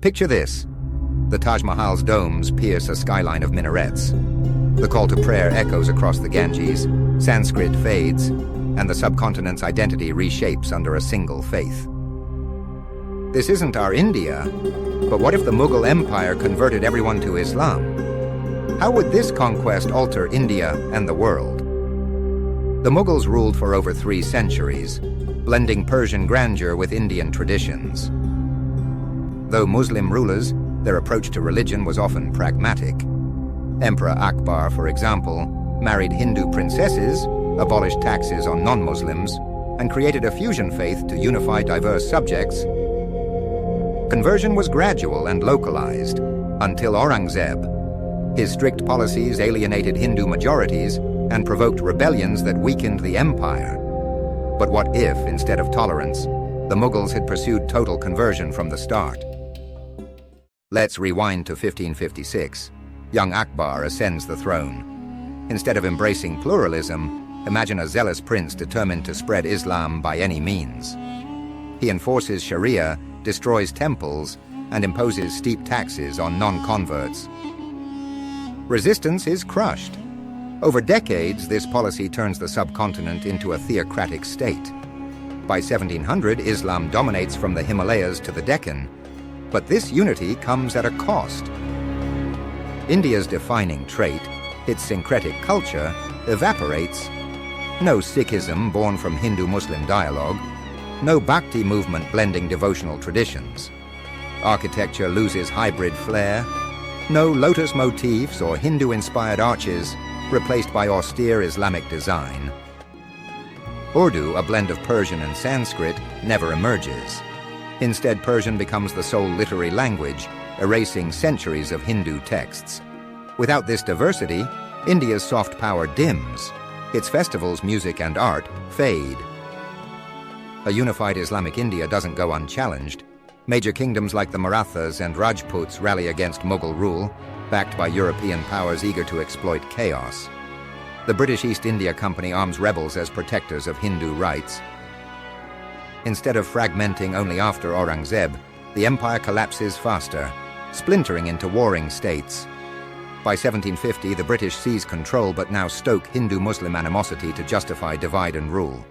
Picture this. The Taj Mahal's domes pierce a skyline of minarets. The call to prayer echoes across the Ganges, Sanskrit fades, and the subcontinent's identity reshapes under a single faith. This isn't our India, but what if the Mughal Empire converted everyone to Islam? How would this conquest alter India and the world? The Mughals ruled for over 3 centuries, blending Persian grandeur with Indian traditions. Though Muslim rulers, their approach to religion was often pragmatic. Emperor Akbar, for example, married Hindu princesses, abolished taxes on non-Muslims, and created a fusion faith to unify diverse subjects. Conversion was gradual and localized, until Aurangzeb. His strict policies alienated Hindu majorities and provoked rebellions that weakened the empire. But what if, instead of tolerance, the Mughals had pursued total conversion from the start? Let's rewind to 1556. Young Akbar ascends the throne. Instead of embracing pluralism, imagine a zealous prince determined to spread Islam by any means. He enforces Sharia, destroys temples, and imposes steep taxes on non-converts. Resistance is crushed. Over decades, this policy turns the subcontinent into a theocratic state. By 1700, Islam dominates from the Himalayas to the Deccan, but this unity comes at a cost. India's defining trait, its syncretic culture, evaporates. No Sikhism born from Hindu-Muslim dialogue, no Bhakti movement blending devotional traditions. Architecture loses hybrid flair, no lotus motifs or Hindu-inspired arches replaced by austere Islamic design. Urdu, a blend of Persian and Sanskrit, never emerges. Instead, Persian becomes the sole literary language, erasing centuries of Hindu texts. Without this diversity, India's soft power dims. Its festivals, music, and art fade. A unified Islamic India doesn't go unchallenged. Major kingdoms like the Marathas and Rajputs rally against Mughal rule, backed by European powers eager to exploit chaos. The British East India Company arms rebels as protectors of Hindu rights. Instead of fragmenting only after Aurangzeb, the empire collapses faster, splintering into warring states. By 1750, the British seize control but now stoke Hindu-Muslim animosity to justify divide and rule.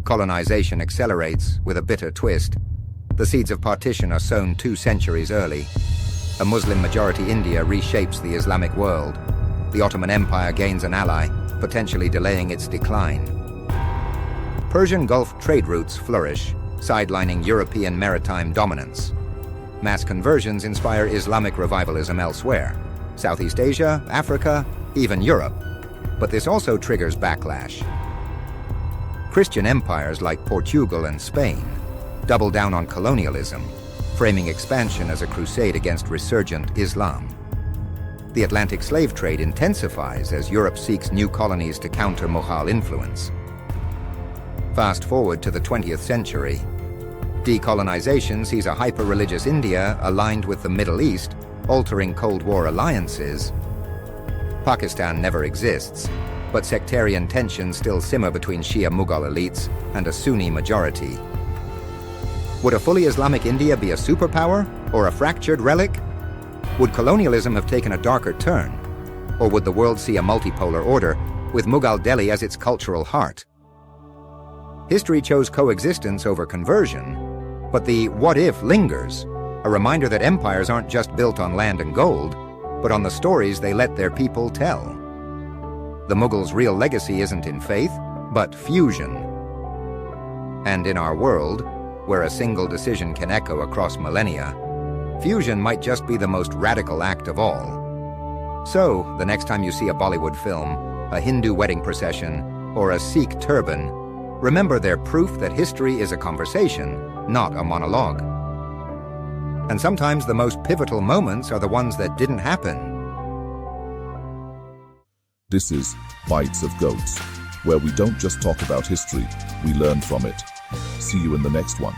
Colonization accelerates with a bitter twist. The seeds of partition are sown 2 centuries early. A Muslim-majority India reshapes the Islamic world. The Ottoman Empire gains an ally, potentially delaying its decline. Persian Gulf trade routes flourish, sidelining European maritime dominance. Mass conversions inspire Islamic revivalism elsewhere, Southeast Asia, Africa, even Europe. But this also triggers backlash. Christian empires like Portugal and Spain double down on colonialism, framing expansion as a crusade against resurgent Islam. The Atlantic slave trade intensifies as Europe seeks new colonies to counter Mughal influence. Fast forward to the 20th century. Decolonization sees a hyper-religious India aligned with the Middle East, altering Cold War alliances. Pakistan never exists, but sectarian tensions still simmer between Shia Mughal elites and a Sunni majority. Would a fully Islamic India be a superpower or a fractured relic? Would colonialism have taken a darker turn? Or would the world see a multipolar order with Mughal Delhi as its cultural heart? History chose coexistence over conversion, but the what if lingers, a reminder that empires aren't just built on land and gold, but on the stories they let their people tell. The Mughals' real legacy isn't in faith, but fusion. And in our world, where a single decision can echo across millennia, fusion might just be the most radical act of all. So, the next time you see a Bollywood film, a Hindu wedding procession, or a Sikh turban, remember they're proof that history is a conversation, not a monologue. And sometimes the most pivotal moments are the ones that didn't happen. This is Bites of Goats, where we don't just talk about history, we learn from it. See you in the next one.